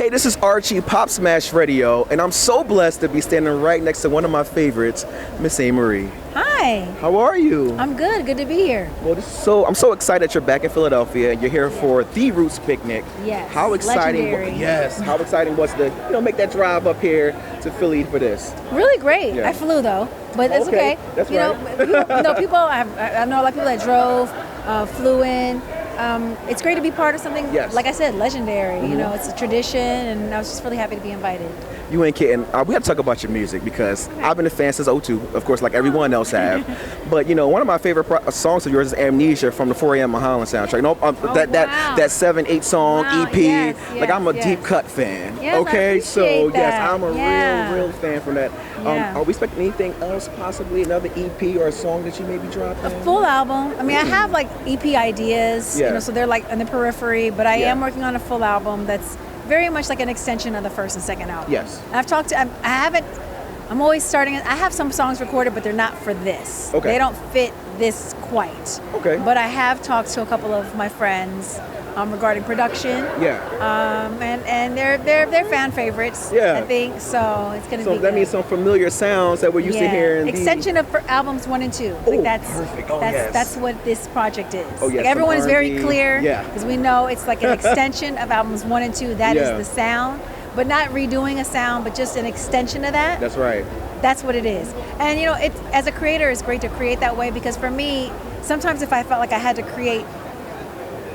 Hey, this is Archie, Pop Smash Radio, and I'm so blessed to be standing right next to one of my favorites, Miss Amerie. Hi. How are you? I'm good. Good to be here. Well, I'm so excited that you're back in Philadelphia. You're here for the Roots Picnic. Yes. How exciting! Legendary. Yes. How exciting was to make that drive up here to Philly for this? Really great. Yeah. I flew though, but it's okay. That's you know, people. I know a lot of people that drove, flew in. It's great to be part of something, Yes. like I said, legendary. You know, it's a tradition, and I was just really happy to be invited. You ain't kidding. We have to talk about your music because I've been a fan since '02, of course, like everyone else have. But one of my favorite songs of yours is "Amnesia" from the 4 A.M. Mulholland soundtrack. That 7-8 song Wow, EP. yes, like I'm a yes. deep cut fan. Yes, I okay, so appreciate yes, that. I'm a Yeah. real fan from that. Yeah. Are we expecting anything else? Possibly another EP or a song that you maybe drop? A full album. I mean, I have like EP ideas, Yeah. so they're like in the periphery, but I Yeah. am working on a full album that's very much like an extension of the first and second album. Yes. And I'm always starting, I have some songs recorded, but they're not for this. Okay. They don't fit this quite. Okay. But I have talked to a couple of my friends regarding production. Yeah. And they're fan favorites. Yeah. I think so. It's gonna be. So that good. means some familiar sounds that we're used to hearing. Extension of albums 1 and 2. Oh, Like that's perfect. Oh, that's yes. that's what this project is. Oh, yes, Like everyone some is very R&B. clear. Yeah. Because we know it's like an extension of albums 1 and 2. That is Yeah. the sound, but not redoing a sound, but just an extension of that. That's right. That's what it is. And it's as a creator, it's great to create that way because for me, sometimes if I felt like I had to create.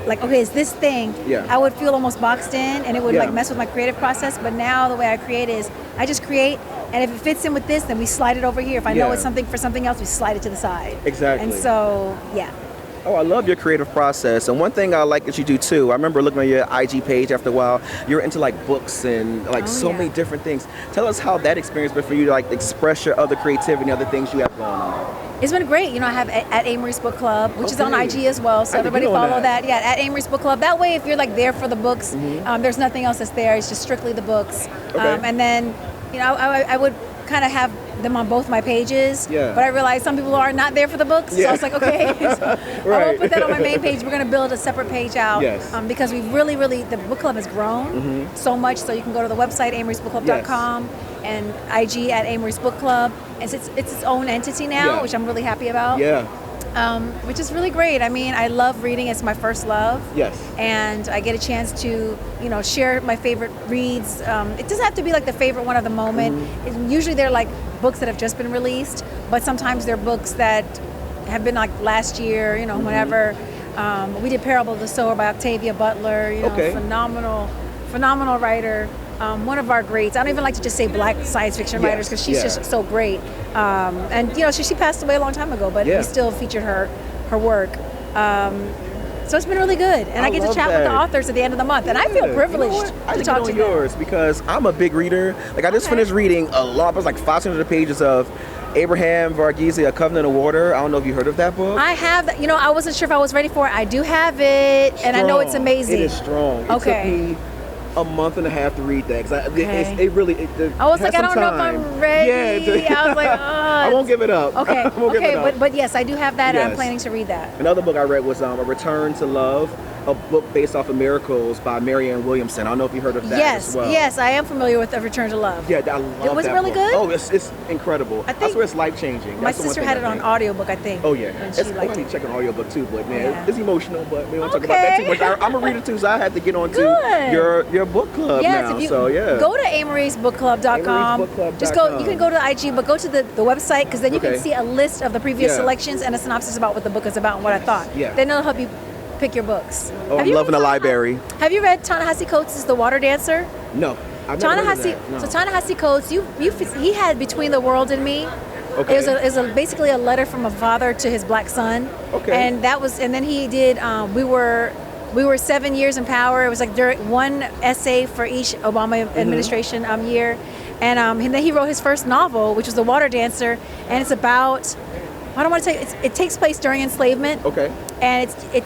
Like, okay, it's this thing. Yeah. I would feel almost boxed in, and it would Yeah. like mess with my creative process. But now the way I create is, I just create, and if it fits in with this, then we slide it over here. If I know Yeah. it's something for something else, we slide it to the side. Exactly. And so, yeah. Oh, I love your creative process. And one thing I like that you do too, I remember looking on your IG page after a while, you're into like books and like so many different things. Tell us how that experience been for you to like express your other creativity and other things you have going on. It's been great. I have at Amerie's Book Club, which is on Okay. IG as well. So I didn't everybody know follow that. that. Yeah, at Amerie's Book Club. That way, if you're like there for the books, there's nothing else that's there. It's just strictly the books. Okay. And then, I would kind of have them on both my pages. Yeah. But I realized some people are not there for the books. So I was like, okay, so I Right. won't put that on my main page. We're going to build a separate page out. Yes. Because we've really, the book club has grown so much. So you can go to the website, ameriesbookclub.com, and IG at Amerie's Book Club. And it's its own entity now, Yeah. which I'm really happy about. Yeah. Which is really great. I mean, I love reading. It's my first love. Yes. And I get a chance to, share my favorite reads. It doesn't have to be like the favorite one of the moment. Usually they're like books that have just been released, but sometimes they're books that have been like last year, whenever. We did Parable of the Sower by Octavia Butler, Okay. phenomenal writer. One of our greats. I don't even like to just say black science fiction writers because she's just so great. And she passed away a long time ago, but we still featured her work. So it's been really good, and I get to chat with the authors at the end of the month, and I feel privileged to talk to them. yours because I'm a big reader. Like I just finished reading a lot, it was like 500 pages of Abraham Varghese, A Covenant of Water. I don't know if you heard of that book. I have, I wasn't sure if I was ready for it. I do have it, and I know it's amazing. It is strong. It took me a month and a half to read that because I was like, I don't know if I'm ready. Yeah, I was like, I won't give it up. Okay, I won't give it up. But yes, I do have that, and I'm Yes. planning to read that. Another book I read was A Return to Love, a book based off of Miracles by Marianne Williamson. I don't know if you heard of that as well. Yes, I am familiar with A Return to Love. Yeah, I love Was it that really book. good? Oh, it's incredible. I think swear it's life-changing. My sister had it on audiobook, I think. Oh, yeah. And she liked I it. check an audiobook too, but man, Yeah. it's emotional, but we don't talk about that too much. I'm a reader too, so I had to get on to your book club now. If you So, yeah. go to ameriesbookclub.com. Just go, you can go to IG, but go to the website because then you can see a list of the previous selections and a synopsis about what the book is about and what I thought. Yeah. Then it'll help you pick your books. Oh, I'm loving the library. Have you read Ta-Nehisi Coates' The Water Dancer? No. I've never heard of that. No. So Ta-Nehisi Coates, he had Between the World and Me. Okay. It was basically a letter from a father to his black son. Okay. And then he did We Were 7 years in power. It was like one essay for each Obama administration year. And then he wrote his first novel, which was The Water Dancer, and it's about, I don't want to tell you, it takes place during enslavement. Okay. And it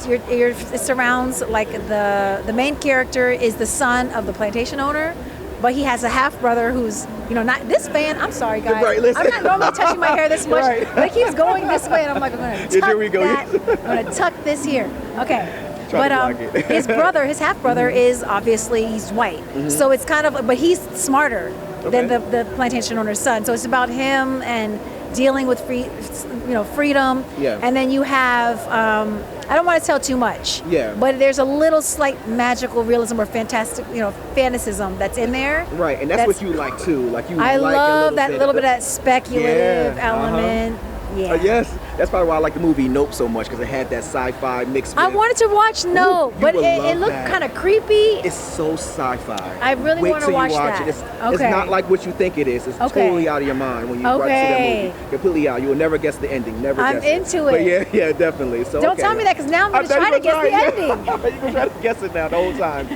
surrounds like the main character is the son of the plantation owner, but he has a half brother who's not this fan. I'm sorry, guys. Right, listen. I'm not normally touching my hair this much, Right. but it keeps going this way, and I'm like, I'm gonna tuck here we go. that. I'm gonna tuck this here. Okay. Try to block it. his brother, his half brother, is obviously he's white, so it's kind of, but he's smarter than the plantation owner's son. So it's about him and dealing with freedom. Yeah. And then you have, I don't want to tell too much. Yeah. But there's a little slight magical realism or fantastic, fantasism that's in there. Right, and that's what you like too. Like you. I like love that little bit of that speculative element. Yeah. Yes, that's probably why I like the movie Nope so much, because it had that sci-fi mix. I wanted to watch Nope, but it looked kind of creepy. It's so sci-fi. I really want to watch that. It. It's not like what you think it is. It's totally out of your mind when you watch that movie. Completely out. You will never guess the ending. Never guess it. I'm into it. But yeah, definitely. So don't tell me that, because now I'm going to try to guess the ending. You're going to try to guess it now the whole time.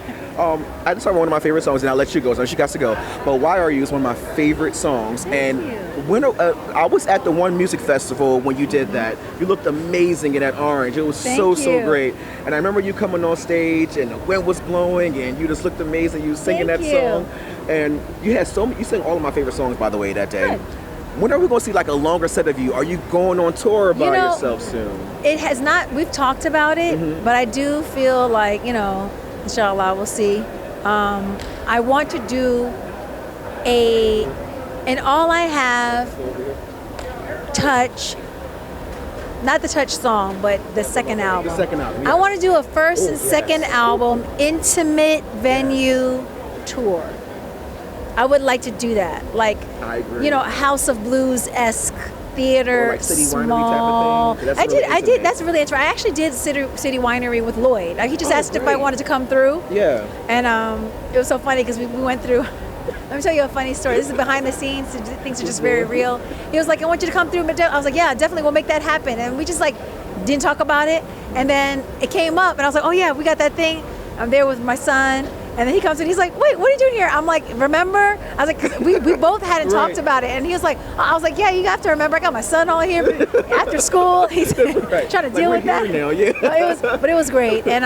I just started one of my favorite songs, and I'll let you go. So she got to go. But Why Are You is one of my favorite songs. Thank you. When I was at the one music festival when you did that. You looked amazing in that orange. It was so great. And I remember you coming on stage, and the wind was blowing, and you just looked amazing. You were singing that song, and you had you sang all of my favorite songs, by the way, that day. Good. When are we going to see like a longer set of you? Are you going on tour by yourself soon? It has not. We've talked about it, but I do feel like, inshallah, we'll see. I want to do an All I Have Touch, not the Touch song, but the second album. The second album. Yeah. I want to do a first and second album intimate venue tour. I would like to do that, like, I agree. House of Blues-esque theater, or like City small. Winery type of thing. I did. That's really interesting. I actually did City Winery with Lloyd. He just asked if I wanted to come through. Yeah. And it was so funny because we went through. Let me tell you a funny story. This is behind the scenes. So things are just very real. He was like, "I want you to come through." I was like, "Yeah, definitely. We'll make that happen." And we just didn't talk about it. And then it came up, and I was like, "Oh yeah, we got that thing." I'm there with my son. And then he comes in, he's like, "Wait, what are you doing here?" I'm like, "Remember?" I was like, 'cause we both hadn't talked about it. And he was like, I was like, "Yeah, you have to remember. I got my son all here after school." He's trying to deal with that. Now, yeah. But it was great. And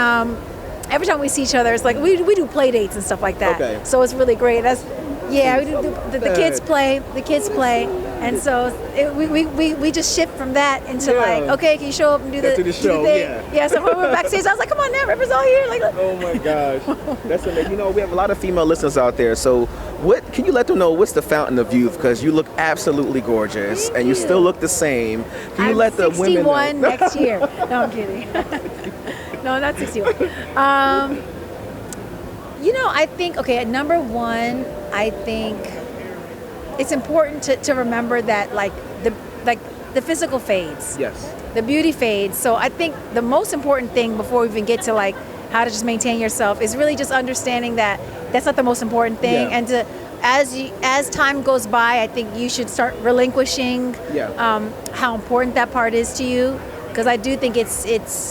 every time we see each other, it's like we do play dates and stuff like that. Okay. So it's really great. We do the kids play. The kids play. And so we just shift from that into okay, can you show up and do the show? Thing? Yeah. So when we're backstage, I was like, "Come on now, River's all here." Oh my gosh, that's amazing. We have a lot of female listeners out there. So what can you let them know? What's the fountain of youth? Because you look absolutely gorgeous, and you still look the same. Can you let the women know? 61 next year. No, I'm kidding. No, not 61. I think at number one, I think it's important to remember that the physical fades. Yes. The beauty fades. So I think the most important thing before we even get to how to just maintain yourself is really just understanding that that's not the most important thing. Yeah. And as time goes by, I think you should start relinquishing how important that part is to you, because I do think it's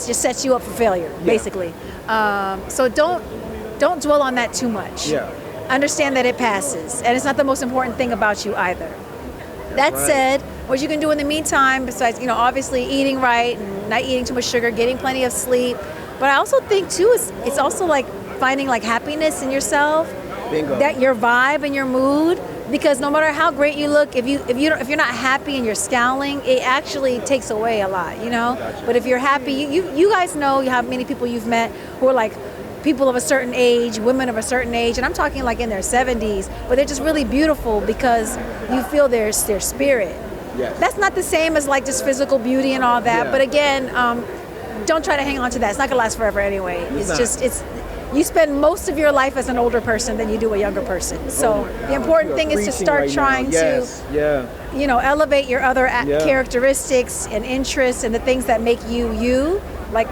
just sets you up for failure, basically. So don't dwell on that too much. Yeah. Understand that it passes, and it's not the most important thing about you either. That said, what you can do in the meantime, besides obviously eating right and not eating too much sugar, getting plenty of sleep, but I also think too it's also finding happiness in yourself. Bingo. That your vibe and your mood, because no matter how great you look, if you're not happy and you're scowling, it actually takes away a lot, Gotcha. But if you're happy, you guys know how many people you've met who are people of a certain age, women of a certain age, and I'm talking in their 70s, but they're just really beautiful because you feel their spirit. Yes. That's not the same as just physical beauty and all that, Yeah. but again, don't try to hang on to that. It's not gonna last forever anyway. It's you spend most of your life as an older person than you do a younger person. So the important thing is to start trying to elevate your other characteristics and interests and the things that make you.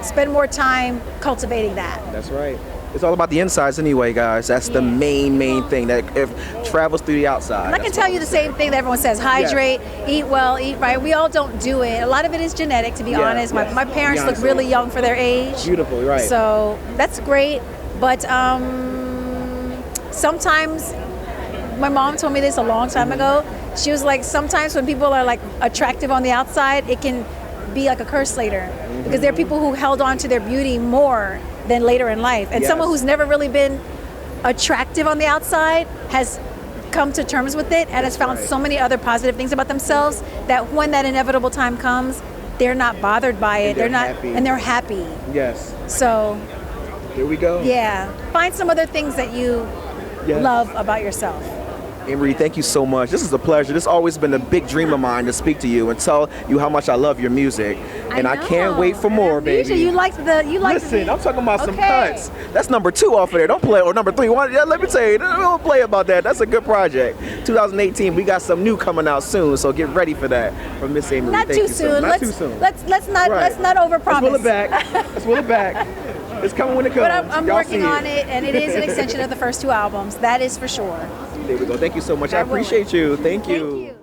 Spend more time cultivating that. That's right. It's all about the insides anyway, guys. That's the main thing that travels through the outside. And I can tell you the same thing that everyone says: hydrate, eat well, eat right. We all don't do it. A lot of it is genetic, to be honest. My parents look really young for their age. Beautiful, right? So that's great. But sometimes, my mom told me this a long time ago. She was like, sometimes when people are attractive on the outside, it can be like a curse later, because there are people who held on to their beauty more than later in life, and someone who's never really been attractive on the outside has come to terms with it and has found so many other positive things about themselves that when that inevitable time comes, they're not bothered by it. They're not happy. And they're happy. Yes. So There we go. Yeah. Find some other things that you love about yourself. Amerie, thank you so much. This is a pleasure. This has always been a big dream of mine to speak to you and tell you how much I love your music. And I can't wait for more, baby. You like Listen, I'm talking about some cuts. That's number 2 off of there. Don't play, or number 3. Let me tell you, don't play about that. That's a good project. 2018, we got some new coming out soon, so get ready for that from Miss Amerie. Not too soon. Not too soon. Let's not overpromise. Let's pull it back. Let's pull it back. It's coming when it comes. But I'm working on it, and it is an extension of the first 2 albums. That is for sure. There we go. Thank you so much. I appreciate you. Thank you.